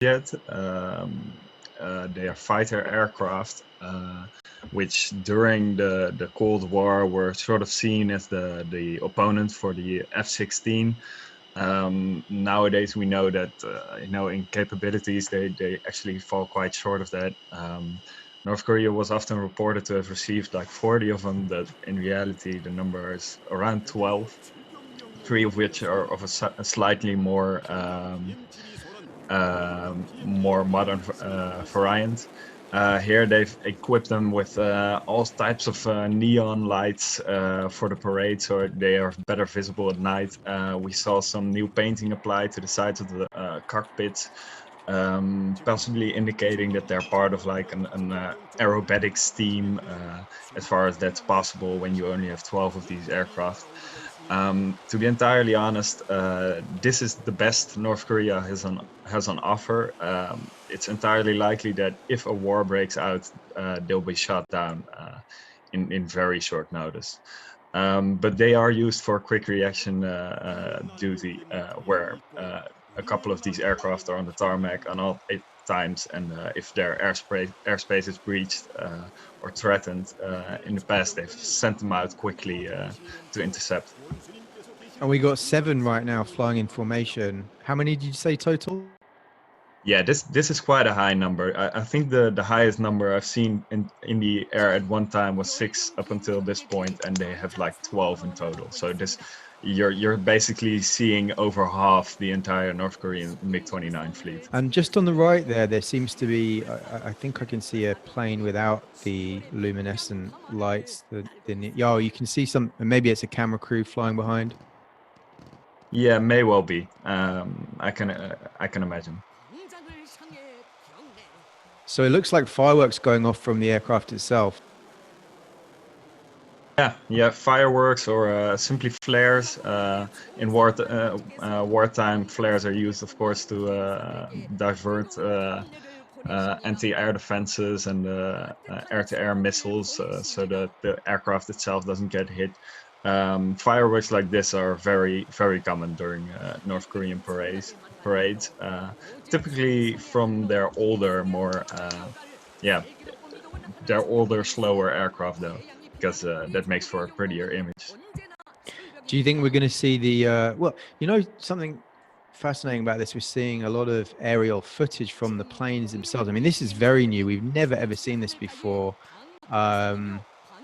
jet. They are fighter aircraft, which during the Cold War were sort of seen as the opponent for the F-16. Nowadays, we know that in capabilities they actually fall quite short of that. North Korea was often reported to have received like 40 of them. That in reality, the number is around 12. Three of which are of a slightly more modern variant. Here they've equipped them with all types of neon lights for the parade, so they are better visible at night. We saw some new painting applied to the sides of the cockpits, possibly indicating that they're part of like an aerobatics team, as far as that's possible when you only have 12 of these aircraft. To be entirely honest, this is the best North Korea has on offer. It's entirely likely that if a war breaks out, they'll be shot down in very short notice. But they are used for quick reaction duty, where a couple of these aircraft are on the tarmac on all 8 times, and if their airspace is breached or threatened, in the past they've sent them out quickly to intercept. And we got 7 right now flying in formation. How many did you say total? Yeah, this is quite a high number. I think the highest number I've seen in the air at one time was 6 up until this point, and they have like 12 in total. So this you're basically seeing over half the entire North Korean MiG-29 fleet. And just on the right there seems to be, I think I can see a plane without the luminescent lights. Oh, you can see some, maybe it's a camera crew flying behind. Yeah, may well be. I can imagine. So it looks like fireworks going off from the aircraft itself. Yeah, fireworks or simply flares. In wartime, flares are used, of course, to divert anti-air defenses and air-to-air missiles, so that the aircraft itself doesn't get hit. Fireworks like this are very, very common during North Korean parades. Typically from their older, their older, slower aircraft, though, because that makes for a prettier image. Do you think we're going to see the, well, something fascinating about this, we're seeing a lot of aerial footage from the planes themselves. I mean, this is very new. We've never, ever seen this before.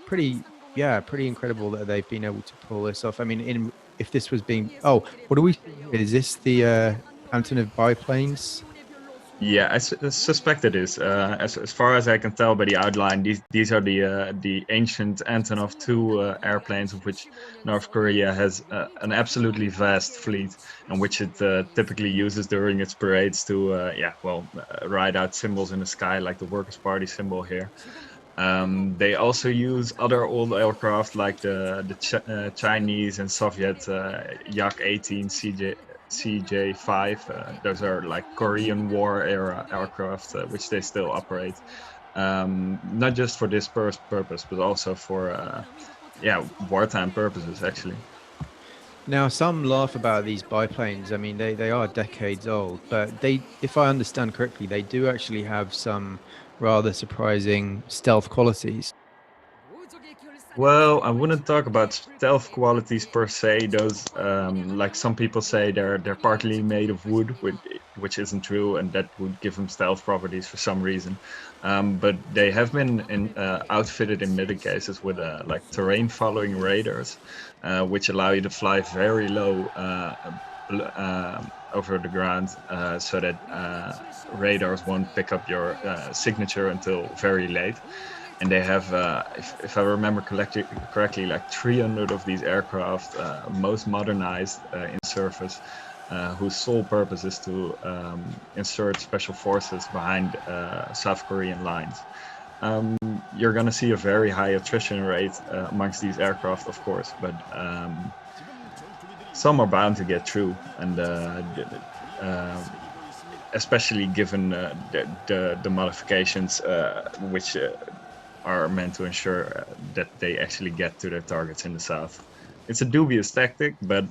Pretty incredible that they've been able to pull this off. I mean, if this was being, what are we seeing here? Is this the Antonov biplanes? Yeah, I suspect it is. As far as I can tell by the outline, these are the ancient Antonov 2 airplanes, of which North Korea has an absolutely vast fleet, and which it typically uses during its parades to ride out symbols in the sky, like the Workers' Party symbol here. They also use other old aircraft like the Chinese and Soviet Yak-18 CJ5. Those are like Korean War era aircraft, which they still operate. Not just for this purpose, but also for wartime purposes, actually. Now, some laugh about these biplanes. I mean, they are decades old, but if I understand correctly, they do actually have some rather surprising stealth qualities. Well, I wouldn't talk about stealth qualities per se. Those, like some people say, they're partly made of wood, which isn't true, and that would give them stealth properties for some reason. But they have been outfitted in many cases with like terrain following radars, which allow you to fly very low over the ground, so that radars won't pick up your signature until very late. And they have, if I remember correctly, like 300 of these aircraft, most modernized in service, whose sole purpose is to insert special forces behind South Korean lines. You're going to see a very high attrition rate amongst these aircraft, of course, but some are bound to get through, and especially given the modifications which are meant to ensure that they actually get to their targets in the south. It's a dubious tactic, but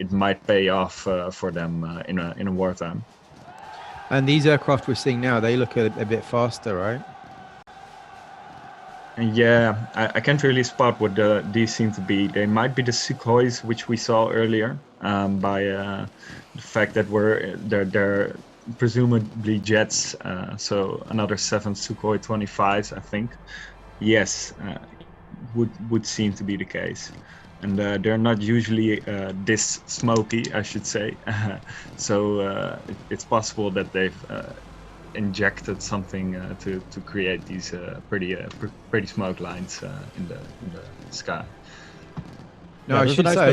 it might pay off for them in a wartime. And these aircraft we're seeing now, they look a bit faster, right? And yeah, I can't really spot what these seem to be. They might be the Sukhois, which we saw earlier, by the fact that they're presumably jets. So another 7 Sukhoi 25s, I think. Yes, would seem to be the case. And they're not usually this smoky, I should say. So it's possible that they've injected something to create these pretty smoke lines in the sky. No, Yeah, I should say,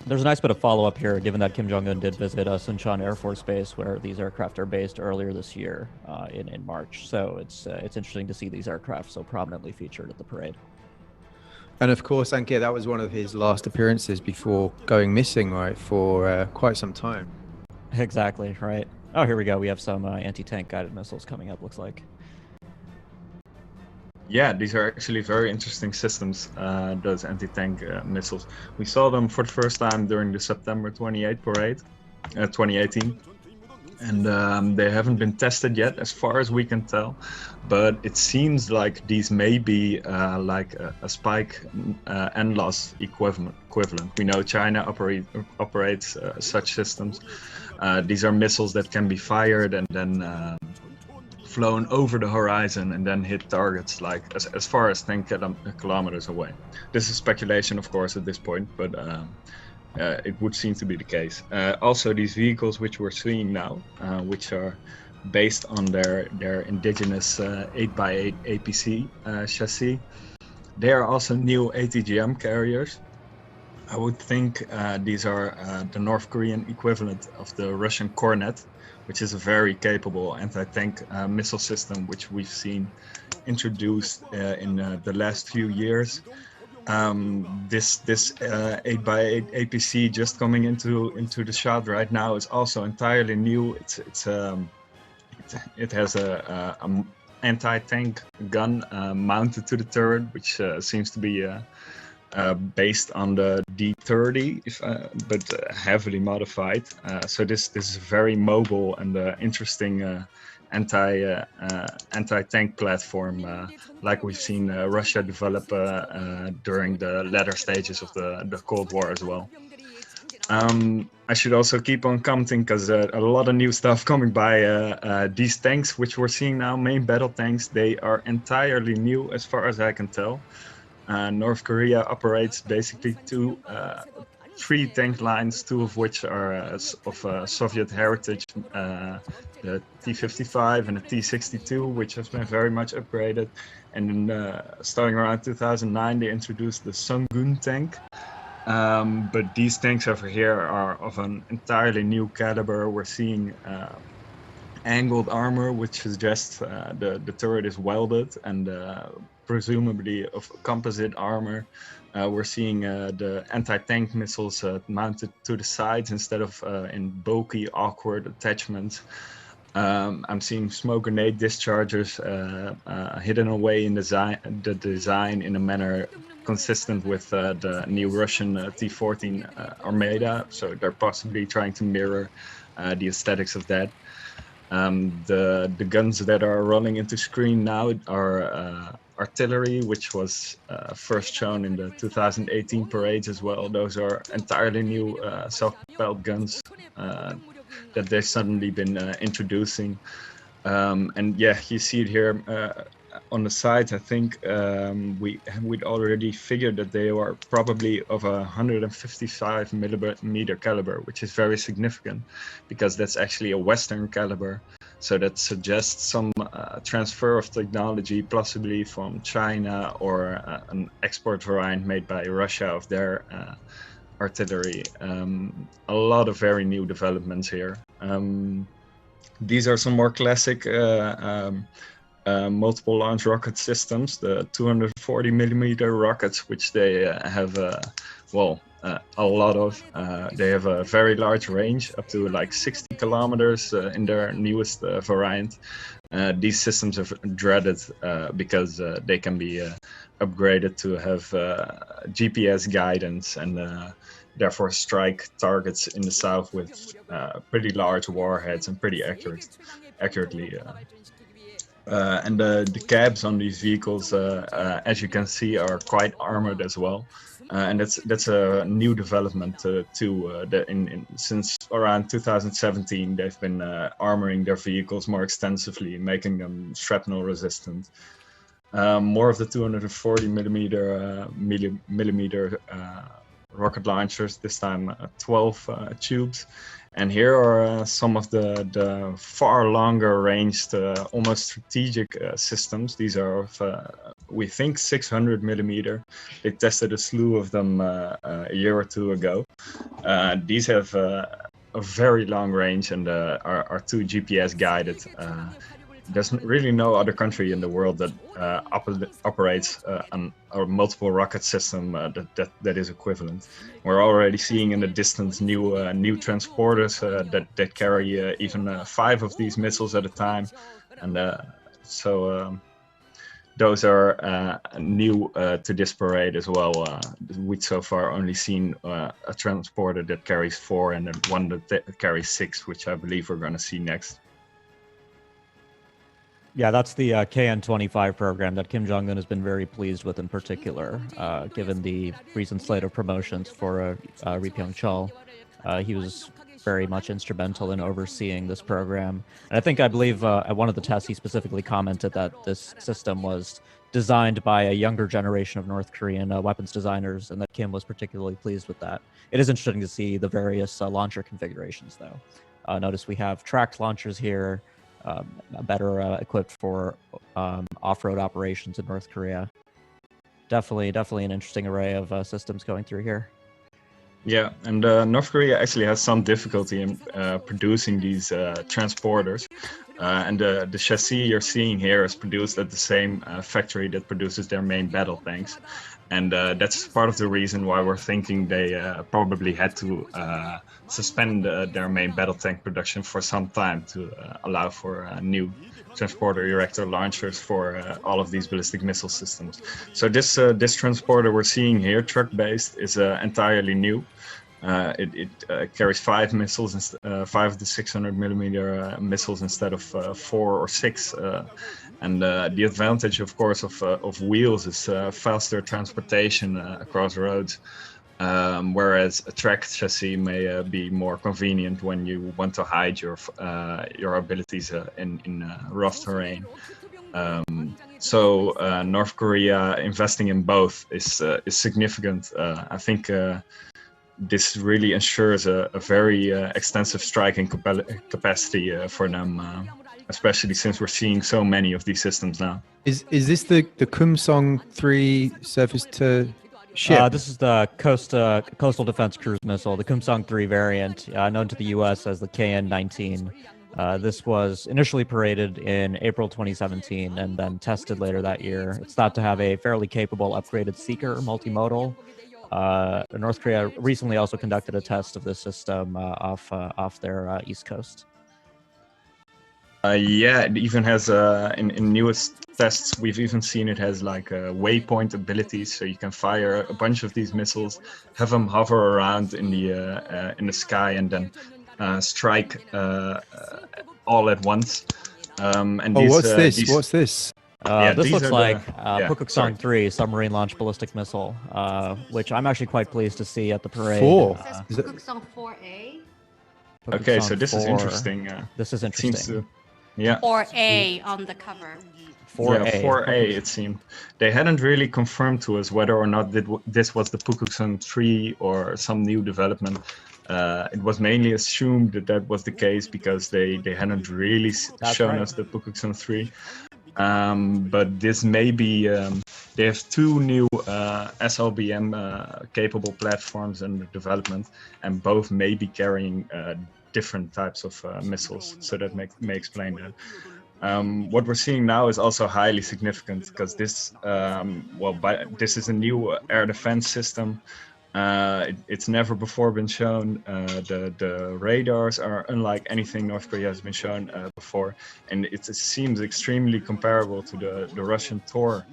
there's a nice bit of follow up here, given that Kim Jong Un did visit Suncheon Air Force Base, where these aircraft are based earlier this year in March. So it's interesting to see these aircraft so prominently featured at the parade. and of course, Ankit, that was one of his last appearances before going missing, right, for quite some time. Exactly, right. Oh, here we go. We have some anti-tank guided missiles coming up, looks like. Yeah, these are actually very interesting systems, those anti-tank missiles. We saw them for the first time during the September 28 parade, 2018. And they haven't been tested yet, as far as we can tell. But it seems like these may be like a spike and loss equivalent. We know China operates such systems. These are missiles that can be fired and then flown over the horizon and then hit targets like as far as 10 kilometers away. This is speculation, of course, at this point, but it would seem to be the case. Also, these vehicles which we're seeing now, which are based on their indigenous 8x8 APC chassis, they are also new ATGM carriers. I would think these are the North Korean equivalent of the Russian Kornet, which is a very capable anti-tank missile system, which we've seen introduced in the last few years. This 8x8 APC just coming into the shot right now is also entirely new. It has a anti-tank gun mounted to the turret, which seems to be based on the D30, but heavily modified. So this is a very mobile and interesting anti-tank platform, like we've seen Russia develop during the latter stages of the Cold War as well. I should also keep on commenting because a lot of new stuff coming by. These tanks, which we're seeing now, main battle tanks, they are entirely new as far as I can tell. North Korea operates basically three tank lines, two of which are of Soviet heritage, the T-55 and the T-62, which has been very much upgraded. And then starting around 2009, they introduced the Sungun tank. But these tanks over here are of an entirely new caliber. We're seeing angled armor, which suggests the turret is welded and presumably of composite armor. We're seeing the anti-tank missiles mounted to the sides instead of in bulky, awkward attachments. I'm seeing smoke grenade dischargers hidden away in the design in a manner consistent with the new Russian T-14 Armada. So they're possibly trying to mirror the aesthetics of that. The guns that are rolling into screen now are artillery, which was first shown in the 2018 parades as well. Those are entirely new self-propelled guns that they've suddenly been introducing. And yeah, you see it here on the sides. I think we'd already figured that they are probably of a 155 millimeter caliber, which is very significant because that's actually a Western caliber. So that suggests some transfer of technology, possibly from China or an export variant made by Russia of their artillery. A lot of very new developments here. These are some more classic multiple launch rocket systems, the 240 millimeter rockets, which they have a lot of. They have a very large range, up to like 60 kilometers in their newest variant. These systems are dreaded because they can be upgraded to have GPS guidance and therefore strike targets in the south with pretty large warheads and pretty accurate. accurately. And the cabs on these vehicles, as you can see, are quite armored as well. And that's a new development too. Since around 2017, they've been armoring their vehicles more extensively, making them shrapnel resistant. More of the 240 millimeter rocket launchers, this time 12 tubes. And here are some of the far longer ranged, almost strategic systems. These are of, we think, 600 millimeter. They tested a slew of them a year or two ago. These have a very long range and are 2 GPS guided. There's really no other country in the world that operates on a multiple rocket system that is equivalent. We're already seeing in the distance new transporters that carry even 5 of these missiles at a time, and those are new to this parade as well. We've so far only seen a transporter that carries 4 and then one that carries 6, which I believe we're going to see next. Yeah, that's the KN-25 program that Kim Jong-un has been very pleased with in particular, given the recent slate of promotions for Ri Pyeong-chul. He was very much instrumental in overseeing this program. And I believe at one of the tests, he specifically commented that this system was designed by a younger generation of North Korean weapons designers, and that Kim was particularly pleased with that. It is interesting to see the various launcher configurations, though. Notice we have tracked launchers here, better equipped for off-road operations in North Korea. Definitely an interesting array of systems going through here. Yeah, and North Korea actually has some difficulty in producing these transporters. And the chassis you're seeing here is produced at the same factory that produces their main battle tanks. And that's part of the reason why we're thinking they probably had to suspend their main battle tank production for some time to allow for new transporter erector launchers for all of these ballistic missile systems. So this transporter we're seeing here, truck-based, is entirely new. It carries 5 missiles, 5 of the 600 millimeter missiles instead of 4 or 6. And the advantage, of course, of wheels is faster transportation across roads, whereas a tracked chassis may be more convenient when you want to hide your abilities in rough terrain. So North Korea investing in both is significant. I think this really ensures a very extensive striking capacity for them. Especially since we're seeing so many of these systems now. Is this the Kumsong 3 surface-to-ship? This is the Coastal Defense Cruise Missile, the Kumsong 3 variant, known to the U.S. as the KN-19. This was initially paraded in April 2017 and then tested later that year. It's thought to have a fairly capable upgraded seeker multimodal. North Korea recently also conducted a test of this system off their east coast. Yeah, it even has in newest tests we've even seen it has like waypoint abilities, so you can fire a bunch of these missiles, have them hover around in the sky, and then strike all at once. And what's this? What's this? This looks like Pukguksong 3 submarine launched ballistic missile, which I'm actually quite pleased to see at the parade. 4. It says Pukguksong 4A. Okay, so this is interesting. This is interesting. Seems to, yeah. 4A on the cover. 4A. Yeah, 4A it seemed. They hadn't really confirmed to us whether or not this was the Pukguksong 3 or some new development. It was mainly assumed that was the case because they hadn't really shown us the Pukguksong 3. But this may be, they have 2 new SLBM capable platforms under development, and both may be carrying different types of missiles, so that may explain that. What we're seeing now is also highly significant because this, this is a new air defense system. It's never before been shown. The radars are unlike anything North Korea has been shown before, and it seems extremely comparable to the Russian Tor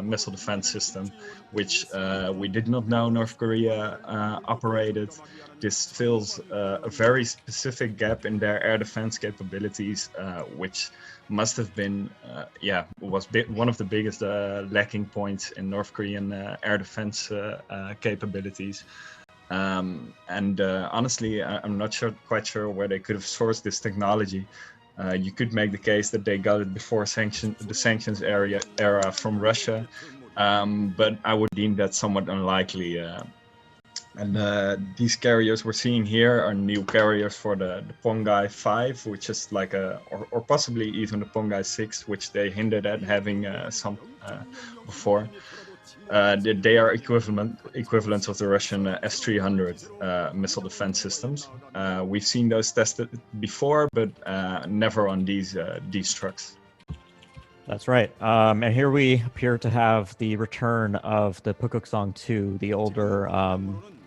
missile defense system, which we did not know North Korea operated. This fills a very specific gap in their air defense capabilities, which must have been, one of the biggest lacking points in North Korean air defense capabilities. Honestly, I'm not quite sure where they could have sourced this technology. You could make the case that they got it before the sanctions era from Russia, but I would deem that somewhat unlikely. These carriers we're seeing here are new carriers for the Pongai 5, which is like or possibly even the Pongai 6, which they hinted at having some before. They are equivalents of the Russian S-300 missile defense systems. We've seen those tested before, but never on these trucks. That's right. And here we appear to have the return of the Pukguksong 2, the older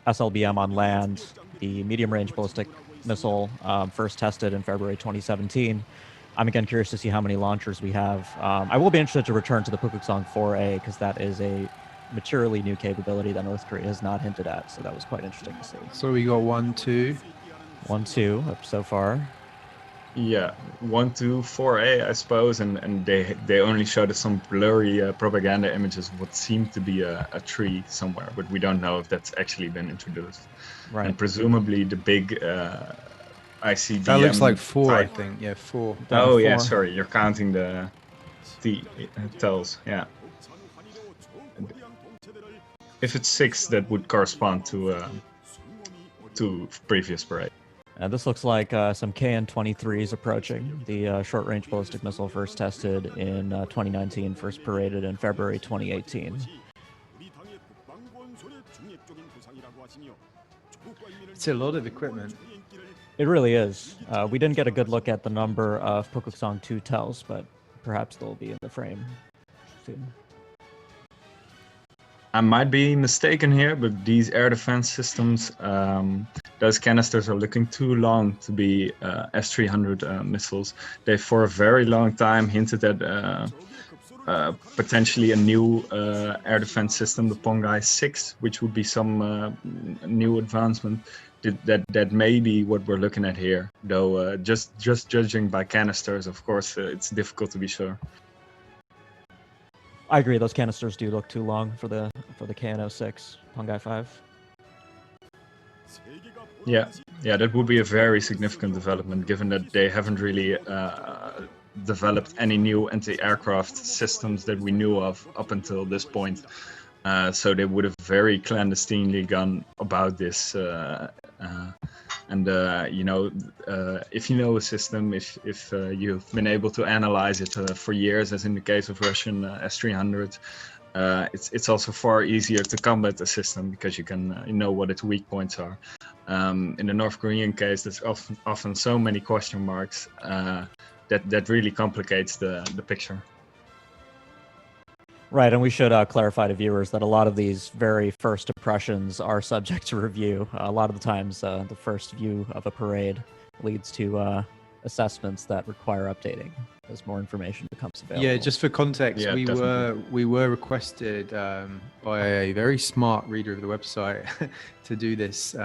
SLBM on land, the medium-range ballistic missile, first tested in February 2017. I'm again curious to see how many launchers we have. I will be interested to return to the Pukguksong 4A because that is a materially new capability that North Korea has not hinted at. So that was quite interesting to see. So we got 1, 2. 1, 2 up so far. Yeah, 1, 2, 4A, I suppose, and they only showed us some blurry propaganda images of what seemed to be a tree somewhere, but we don't know if that's actually been introduced. Right. And presumably the big ICBM. That looks like 4, type. I think. Yeah, 4. Oh, 4. yeah, sorry, you're counting the tells, yeah. If it's 6, that would correspond to previous parade. And this looks like some KN-23s approaching. The short-range ballistic missile first tested in 2019, first paraded in February 2018. It's a lot of equipment. It really is. We didn't get a good look at the number of Pukguksong 2 tells, but perhaps they'll be in the frame soon. I might be mistaken here, but these air defense systems, those canisters are looking too long to be S-300 missiles. They, for a very long time, hinted at potentially a new air defense system, the Pongai 6, which would be some new advancement. That may be what we're looking at here, though. Just judging by canisters, of course, it's difficult to be sure. I agree. Those canisters do look too long for the KN-06 Pongai 5. Yeah, that would be a very significant development, given that they haven't really developed any new anti-aircraft systems that we knew of up until this point. So they would have very clandestinely gone about this. If you know a system, if you've been able to analyze it for years, as in the case of Russian S-300, it's also far easier to combat the system because you can know what its weak points are. In the North Korean case, there's often so many question marks that really complicates the picture. Right, and we should clarify to viewers that a lot of these very first impressions are subject to review. A lot of the times, the first view of a parade leads to assessments that require updating as more information becomes available. Yeah, just for context, Yeah, we were requested by a very smart reader of the website to do this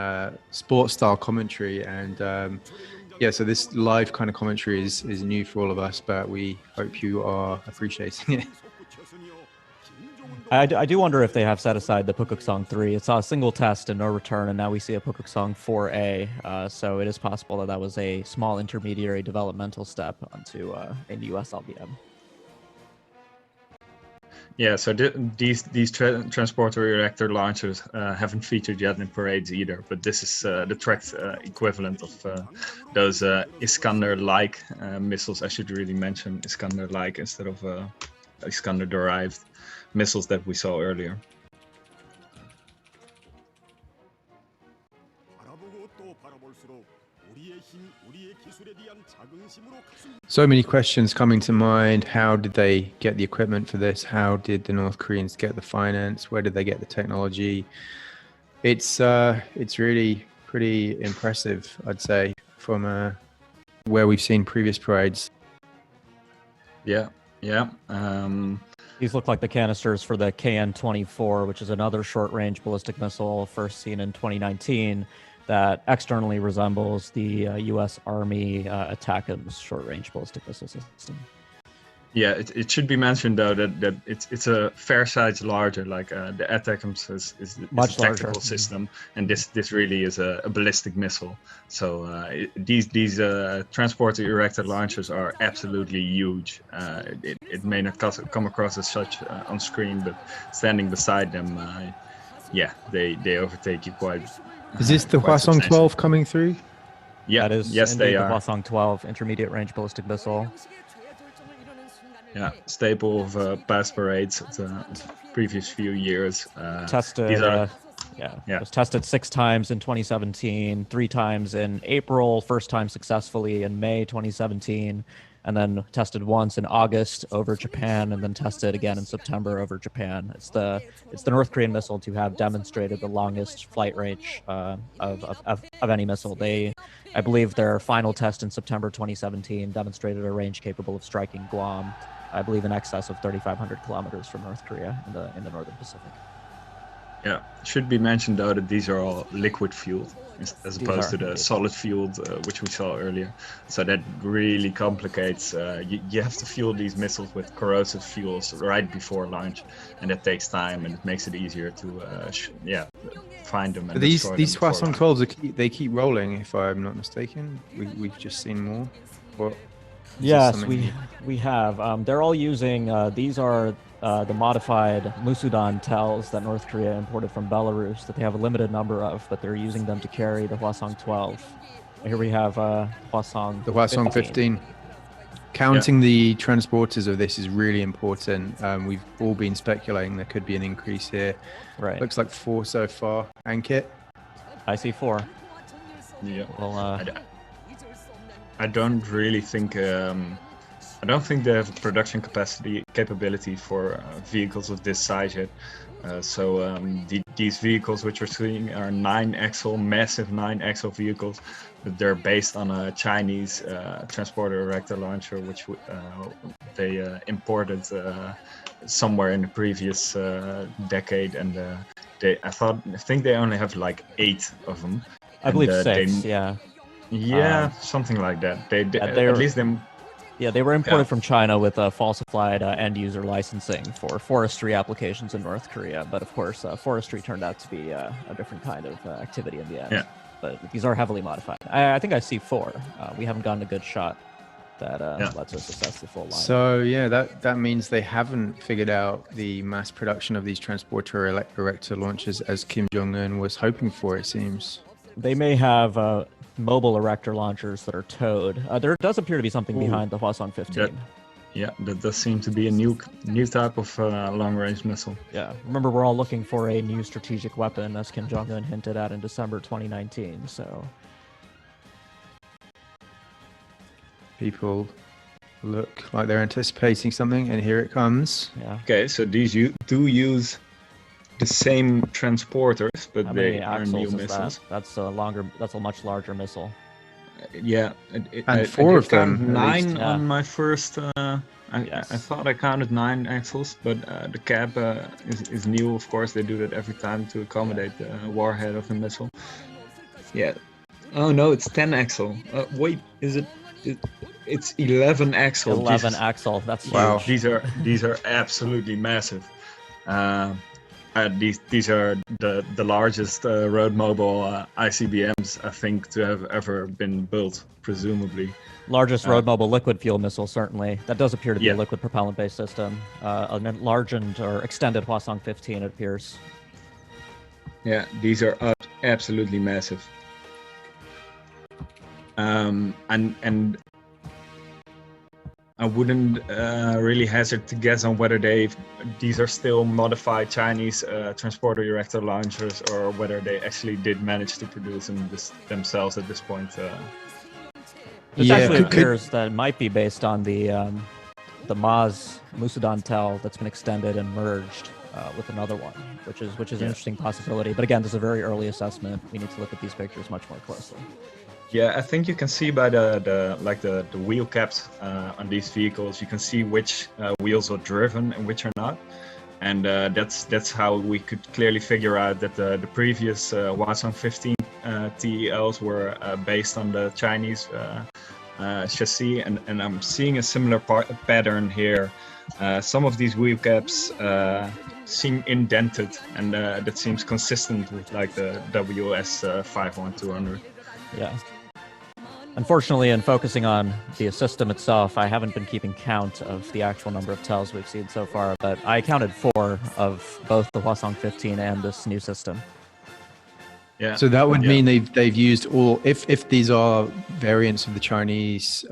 sports style commentary, and so this live kind of commentary is new for all of us, but we hope you are appreciating it. I do wonder if they have set aside the Pukguksong 3. It saw a single test and no return, and now we see a Pukguksong 4A. So it is possible that was a small intermediary developmental step onto a new SLBM. Yeah, so these transporter reactor launchers haven't featured yet in parades either, but this is the tracked equivalent of those Iskander-like missiles. I should really mention Iskander-like instead of Iskander-derived missiles that we saw earlier. So many questions coming to mind. How did they get the equipment for this? How did the North Koreans get the finance? Where did they get the technology? It's really pretty impressive, I'd say, from where we've seen previous parades. Yeah. These look like the canisters for the KN-24, which is another short-range ballistic missile first seen in 2019 that externally resembles the U.S. Army ATACMS short-range ballistic missile system. Yeah, it should be mentioned though that it's a fair size larger. Like the ATACMS is Much a tactical larger. system, and this really is a ballistic missile. So these transporter erector launchers are absolutely huge. It may not come across as such on screen, but standing beside them, yeah, they overtake you quite. Is this the quite Hwasong substantially. 12 coming through? Yeah, That is yes, indeed they the are. Hwasong 12 intermediate range ballistic missile. Yeah, staple of past parades of the previous few years. Tested, These are, yeah, yeah. was tested 6 times in 2017, 3 times in April, first time successfully in May 2017, and then tested once in August over Japan, and then tested again in September over Japan. It's the North Korean missile to have demonstrated the longest flight range of any missile. I believe their final test in September 2017 demonstrated a range capable of striking Guam, I believe in excess of 3,500 kilometers from North Korea in the northern Pacific. Yeah, should be mentioned though that these are all liquid fueled as opposed to the indeed. solid fueled, which we saw earlier. So that really complicates. You have to fuel these missiles with corrosive fuels right before launch, and that takes time, and it makes it easier to find them and These destroy these them. before Hwasong launch. 12s they keep rolling, if I'm not mistaken. We've just seen more. What? Is this Yes, something we have. They're all using, these are the modified Musudan TELs that North Korea imported from Belarus that they have a limited number of, but they're using them to carry the Hwasong 12. Here we have Hwasong the Hwasong 15. Counting the transporters of this is really important. We've all been speculating there could be an increase here. Right. Looks like 4 so far. Ankit? I see 4. Yeah. Well, I don't really think. I don't think they have a production capability for vehicles of this size yet. These vehicles which we're seeing are 9-axle, massive 9-axle vehicles, but they're based on a Chinese transporter erector launcher, which they imported somewhere in the previous decade, and I think they only have like 8 of them. I believe 6. Yeah. Yeah, something like that. They they're- at least them. Yeah, they were imported from China with falsified end-user licensing for forestry applications in North Korea. But of course, forestry turned out to be a different kind of activity in the end. Yeah. But these are heavily modified. I think I see 4. We haven't gotten a good shot that lets us assess the full line. So yeah, that means they haven't figured out the mass production of these transporter erector launchers as Kim Jong-un was hoping for, it seems. They may have mobile erector launchers that are towed. There does appear to be something behind the Hwasong 15. That does seem to be a new type of long-range missile. Yeah, remember we're all looking for a new strategic weapon, as Kim Jong-un hinted at in December 2019. So People look like they're anticipating something, and here it comes. yeah. Okay, so these do use the same transporters, but How they many are axles new is missiles. that? That's a longer. That's a much larger missile. Yeah, And I 4 did of them, count at 9 least. Yeah. on my first. Yes. I thought I counted 9 axles, but the cab is new. Of course, they do that every time to accommodate the warhead of the missile. Yeah. Oh no, it's 10 axle. Wait, is it? It's 11 axle. 11 Jesus. axle. That's huge. Wow. These are absolutely massive. These are the largest road mobile ICBMs I think to have ever been built, presumably. Largest road mobile liquid fuel missile, certainly. That does appear to be Yeah. a liquid propellant-based system. An enlarged or extended Hwasong 15, it appears. Yeah, these are absolutely massive. And I wouldn't really hazard to guess on whether these are still modified Chinese transporter erector launchers, or whether they actually did manage to produce them themselves at this point. This Yeah, actually could- appears that it might be based on the Maz Musudan TEL that's been extended and merged with another one, which is an interesting possibility. But again, this is a very early assessment. We need to look at these pictures much more closely. Yeah, I think you can see by the wheel caps on these vehicles, you can see which wheels are driven and which are not, and that's how we could clearly figure out that the previous Hwasong 15 TELs were based on the Chinese chassis, and I'm seeing a similar pattern here. Some of these wheel caps seem indented, and that seems consistent with like the WS 51200. Yeah. Unfortunately, in focusing on the system itself, I haven't been keeping count of the actual number of TELs we've seen so far, but I counted 4 of both the Hwasong 15 and this new system. Yeah. So that would mean they've used all, if these are variants of the Chinese